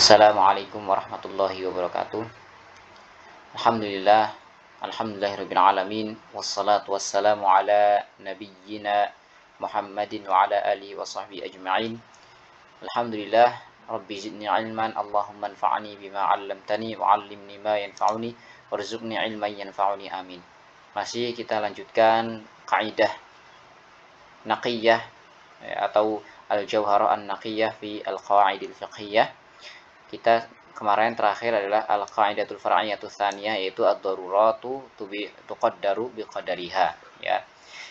Assalamualaikum warahmatullahi wabarakatuh. Alhamdulillah, alhamdulillahirabbil alamin, wassalatu wassalamu ala nabiyyina Muhammadin wa ala alihi wa sahbihi ajma'in. Alhamdulillah, rabbi zidni ilman, Allahumma anfa'ni bima 'allamtani wa 'allimni ma yanfa'uni warzuqni ilman yanfa'uni, amin. Masih kita lanjutkan kaidah naqiyah atau al-jauharah an-naqiyah fi al-qawaidil fiqhiyah. Kita kemarin terakhir adalah al-qaidatul far'iyatus tsaniyah, yaitu ad-daruratu tuqaddaru biqadariha, ya.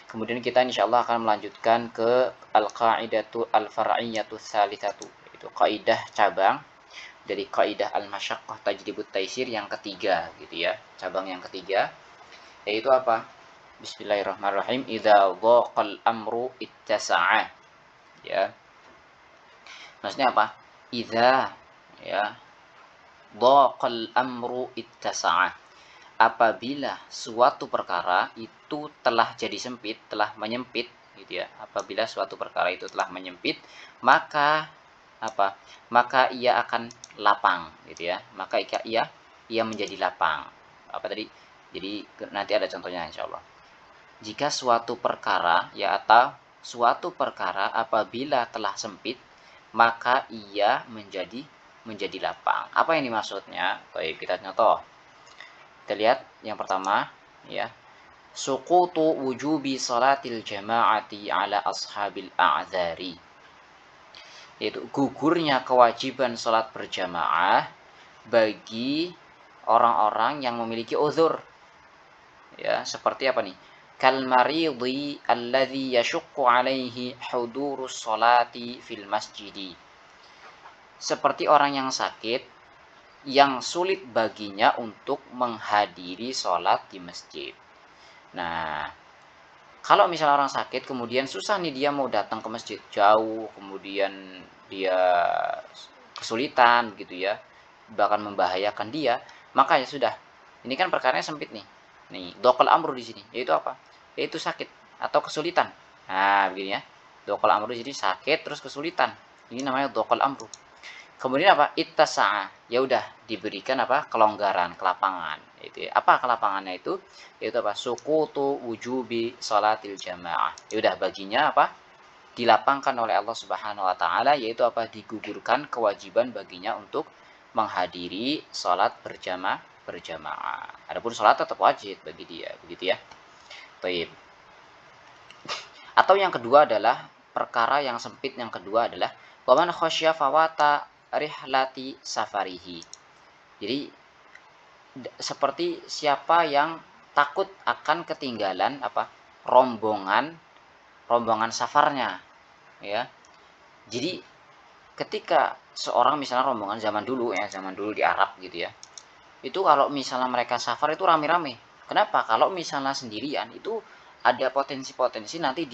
Kemudian kita insyaallah akan melanjutkan ke al-qaidatu al-far'iyatus tsalitsatu, itu kaidah cabang dari kaidah al-masyaqqah tajribut taisir yang ketiga gitu ya. Cabang yang ketiga yaitu apa? Bismillahirrahmanirrahim. Idza dhaqal amru ittasa'a. Ya. Maksudnya apa? Idza, ya, dhaqal amru ittasa'a, apabila suatu perkara itu telah jadi sempit, telah menyempit gitu ya. Apabila suatu perkara itu telah menyempit, maka apa? Maka ia akan lapang gitu ya. Maka ia menjadi lapang. Apa tadi? Jadi nanti ada contohnya insyaallah. Jika suatu perkara, ya, atau suatu perkara apabila telah sempit, maka ia menjadi lapang. Apa yang dimaksudnya? Baik, kita contoh. Kita lihat yang pertama, ya. Suqutu wujubi salatil jama'ati ala ashabil a'dzari. Yaitu gugurnya kewajiban salat berjamaah bagi orang-orang yang memiliki uzur. Ya, seperti apa nih? Kal maridhi alladhi yashuqqu alaihi hudurus salati fil masjidi. Seperti orang yang sakit yang sulit baginya untuk menghadiri sholat di masjid. Nah, kalau misalnya orang sakit kemudian susah nih dia mau datang ke masjid, jauh, kemudian dia kesulitan gitu ya, bahkan membahayakan dia, maka ya sudah. Ini kan perkaranya sempit nih. Nih, dokal amru di sini, yaitu apa? Yaitu sakit atau kesulitan. Nah, begini ya. Dokal amru di sini sakit terus kesulitan. Ini namanya dokal amru. Kemudian apa? Ittasa'a. Ya udah diberikan apa? Kelonggaran, kelapangan. Itu ya. Apa kelapangannya itu? Yaitu apa? Suqutu wujubi salatil jamaah. Ya udah baginya apa? Dilapangkan oleh Allah Subhanahu wa taala, yaitu apa? Digugurkan kewajiban baginya untuk menghadiri salat berjamaah. Adapun salat tetap wajib bagi dia, begitu ya. Baik. Atau yang kedua adalah perkara yang sempit, yang kedua adalah waman khasya fawata rihlati safarihi. Jadi seperti siapa yang takut akan ketinggalan apa? rombongan safarnya, ya. Jadi ketika seorang misalnya rombongan zaman dulu di Arab gitu ya. Itu kalau misalnya mereka safar itu rame-rame. Kenapa? Kalau misalnya sendirian itu ada potensi-potensi nanti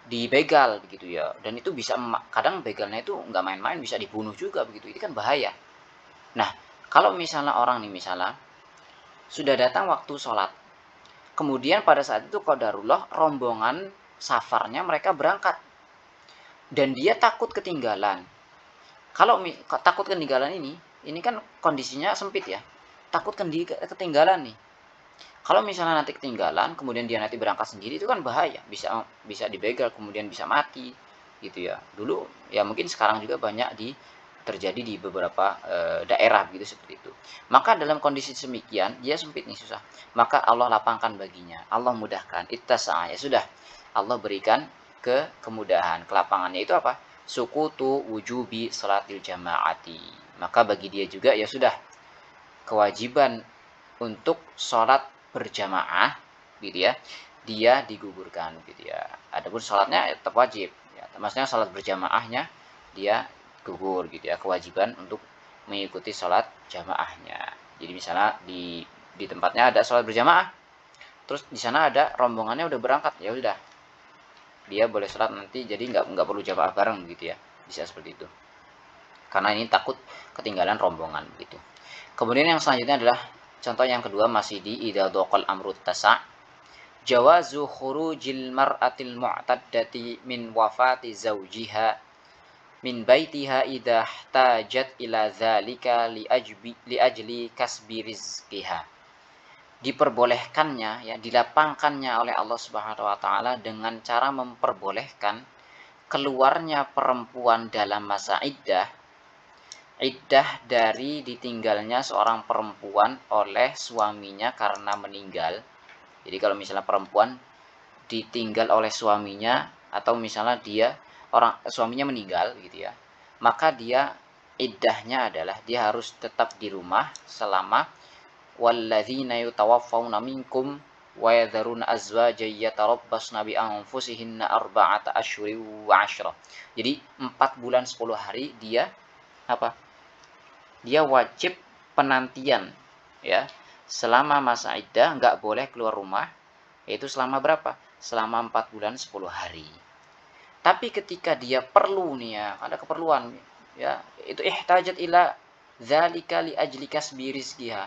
dibegal begitu ya. Dan itu bisa, kadang begalnya itu nggak main-main, bisa dibunuh juga begitu. Ini kan bahaya. Nah, kalau misalnya orang nih misalnya sudah datang waktu sholat, kemudian pada saat itu qadarullah rombongan safarnya mereka berangkat dan dia takut ketinggalan. Kalau takut ketinggalan ini kan kondisinya sempit ya. Takut ketinggalan nih. Kalau misalnya nanti ketinggalan, kemudian dia nanti berangkat sendiri, itu kan bahaya, bisa dibegal, kemudian bisa mati, gitu ya. Dulu ya mungkin sekarang juga banyak terjadi di beberapa daerah gitu seperti itu. Maka dalam kondisi semikian, dia sempit nih, susah. Maka Allah lapangkan baginya, Allah mudahkan. Ittasa'a, ya sudah, Allah berikan kemudahan, kelapangannya itu apa? Sukutu wujubi salatil jamaati. Maka bagi dia juga ya sudah, kewajiban untuk sholat berjamaah gitu ya, dia digugurkan gitu ya. Adapun sholatnya tetap wajib ya, maksudnya sholat berjamaahnya dia gugur gitu ya, kewajiban untuk mengikuti sholat jamaahnya. Jadi misalnya di tempatnya ada sholat berjamaah, terus di sana ada rombongannya udah berangkat, ya udah dia boleh sholat nanti, jadi nggak perlu jamaah bareng gitu ya, bisa seperti itu. Karena ini takut ketinggalan rombongan gitu. Kemudian yang selanjutnya adalah contoh yang kedua, masih di idza dhaqal amru tasa', jawazu khurujil mar'atil mu'taddati min wafati zawjiha min baitiha idza ihtajat ila dzalika li ajli kasbi rizqiha. Diperbolehkannya ya, dilapangkannya oleh Allah Subhanahu wa taala dengan cara memperbolehkan keluarnya perempuan dalam masa iddah dari ditinggalnya seorang perempuan oleh suaminya karena meninggal. Jadi kalau misalnya perempuan ditinggal oleh suaminya atau misalnya suaminya meninggal gitu ya, maka dia iddahnya adalah dia harus tetap di rumah selama walladzina yutawaffawna minkum wa yadharuna azwajan yatarabbasna bi anfusihinna arba'ata asyhuri wa 'ashra. Jadi 4 bulan 10 hari dia apa? Dia wajib penantian ya. Selama masa iddah enggak boleh keluar rumah, yaitu selama berapa? Selama 4 bulan 10 hari. Tapi ketika dia perlu nih ya, ada keperluan ya, itu ihtajat ila dzalika li ajli kasbi rizqiha.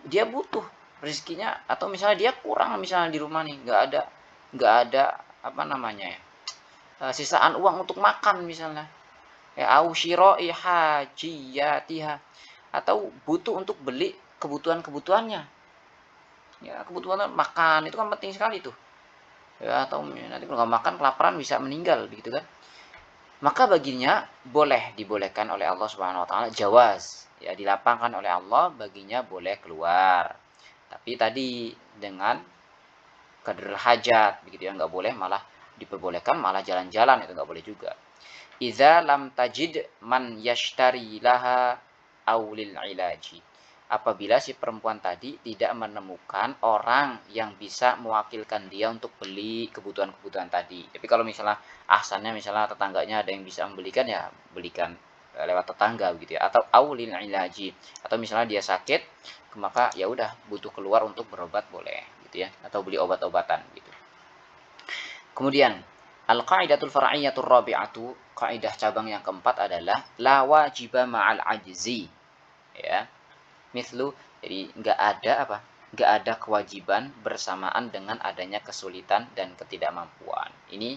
Dia butuh rezekinya atau misalnya dia kurang misalnya di rumah nih, nggak ada apa namanya ya, sisaan uang untuk makan misalnya. Ya au syira'i hajiyatiha, atau butuh untuk beli kebutuhan-kebutuhannya. Ya, kebutuhan makan itu kan penting sekali tuh. Ya, atau nanti kalau nggak makan kelaparan bisa meninggal begitu kan. Maka baginya dibolehkan oleh Allah Subhanahu wa taala jawaz. Ya, dilapangkan oleh Allah baginya boleh keluar. Tapi tadi dengan qadrul hajat begitu ya, nggak boleh malah diperbolehkan malah jalan-jalan, itu nggak boleh juga. Idza lam tajid man yashtari laha aulil ilaji. Apabila si perempuan tadi tidak menemukan orang yang bisa mewakilkan dia untuk beli kebutuhan-kebutuhan tadi. Tapi kalau misalnya ahsannya misalnya tetangganya ada yang bisa membelikan, ya belikan lewat tetangga begitu ya, atau aulil ilaji, atau misalnya dia sakit maka ya udah butuh keluar untuk berobat boleh gitu ya, atau beli obat-obatan gitu. Kemudian al-qaidatul far'iyatur rabi'atu, kaidah cabang yang keempat adalah la wajiba ma'al ajzi. Ya. Mislu, jadi nggak ada kewajiban bersamaan dengan adanya kesulitan dan ketidakmampuan. Ini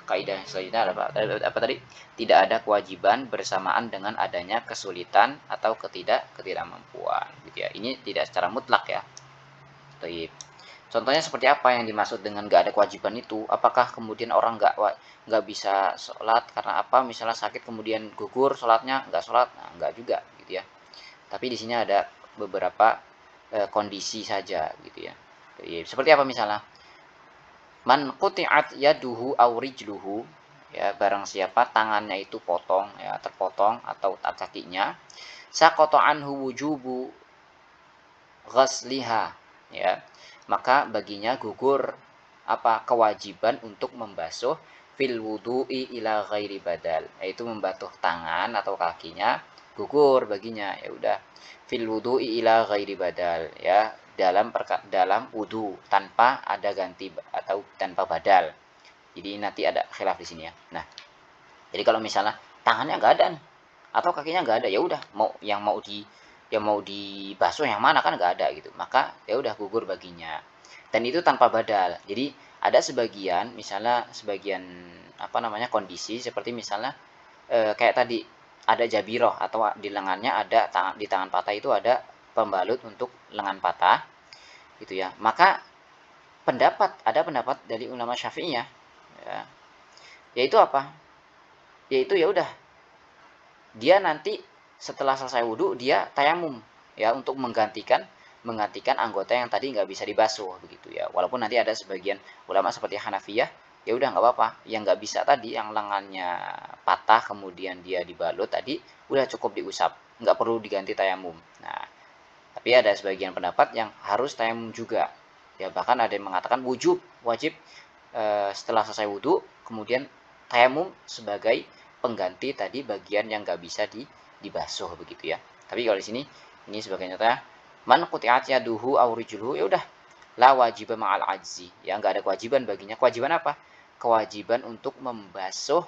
kaidah selanjutnya apa tadi? Tidak ada kewajiban bersamaan dengan adanya kesulitan atau ketidakmampuan gitu ya. Ini tidak secara mutlak ya. Baik. Contohnya seperti apa yang dimaksud dengan nggak ada kewajiban itu? Apakah kemudian orang nggak bisa sholat karena apa? Misalnya sakit kemudian gugur sholatnya, nggak sholat? Nah, nggak juga gitu ya. Tapi di sini ada beberapa kondisi saja gitu ya. Seperti apa misalnya? Man quti'at yaduhu aw rijluhu, ya barang siapa tangannya itu potong ya, terpotong atau kakinya, saqata anhu wujubu ghasliha, ya. Maka baginya gugur apa? Kewajiban untuk membasuh fil wudu'i ila ghairi badal, yaitu membasuh tangan atau kakinya gugur baginya, ya udah fil wudu'i ila ghairi badal, ya dalam wudu tanpa ada ganti atau tanpa badal. Jadi nanti ada khilaf di sini ya. Nah, jadi kalau misalnya tangannya nggak ada nih atau kakinya nggak ada, ya udah mau dibasuh yang mana kan nggak ada gitu, maka ya udah gugur baginya, dan itu tanpa badal. Jadi ada sebagian apa namanya kondisi seperti misalnya kayak tadi ada jabiroh atau di lengannya ada di tangan patah itu ada pembalut untuk lengan patah gitu ya, maka ada pendapat dari ulama Syafi'iyah ya, yaitu apa? Yaitu ya udah dia nanti setelah selesai wudhu dia tayamum ya untuk menggantikan anggota yang tadi nggak bisa dibasuh begitu ya. Walaupun nanti ada sebagian ulama seperti Hanafiyah, ya udah nggak apa-apa, yang nggak bisa tadi yang lengannya patah kemudian dia dibalut tadi udah cukup diusap, nggak perlu diganti tayamum. Nah, tapi ada sebagian pendapat yang harus tayamum juga ya, bahkan ada yang mengatakan wajib setelah selesai wudhu kemudian tayamum sebagai pengganti tadi bagian yang nggak bisa dibasuh begitu ya. Tapi kalau di sini ini sebagai contoh, man quti'at yaduhu aw rijluhu, ya udah la wajiba ma'al ajzi, ya nggak ada kewajiban baginya. Kewajiban apa? Kewajiban untuk membasuh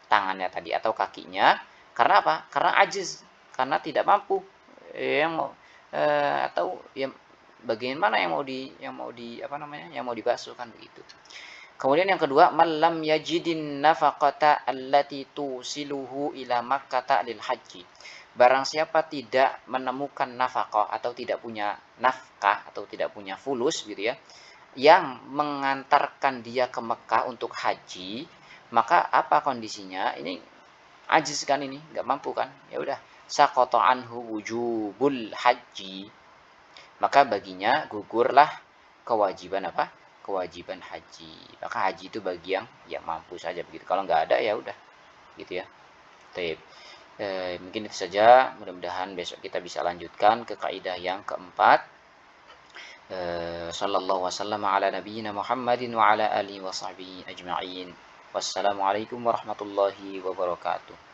tangannya tadi atau kakinya, karena apa? Karena ajiz, karena tidak mampu. Yang mau atau yang bagian mana yang mau di apa namanya yang mau dibasuh kan begitu. Kemudian yang kedua, malam yajidin nafaqata allati tusiluhu ila makkata lil haji. Barang siapa tidak menemukan nafkah atau tidak punya nafkah atau tidak punya fulus gitu ya, yang mengantarkan dia ke Mekah untuk haji, maka apa kondisinya? Ini ajiz kan ini, nggak mampu kan? Ya udah, saqata anhu wujubul haji. Maka baginya gugurlah kewajiban apa? Kewajiban haji. Maka haji itu bagi yang mampu saja begitu. Kalau nggak ada ya udah, gitu ya. Taib. Mungkin itu saja. Mudah-mudahan besok kita bisa lanjutkan ke kaidah yang keempat. Sallallahu wasallam ala nabiyyina Muhammadin wa ala alihi wa sahbihi ajma'in. Wassalamualaikum warahmatullahi wabarakatuh.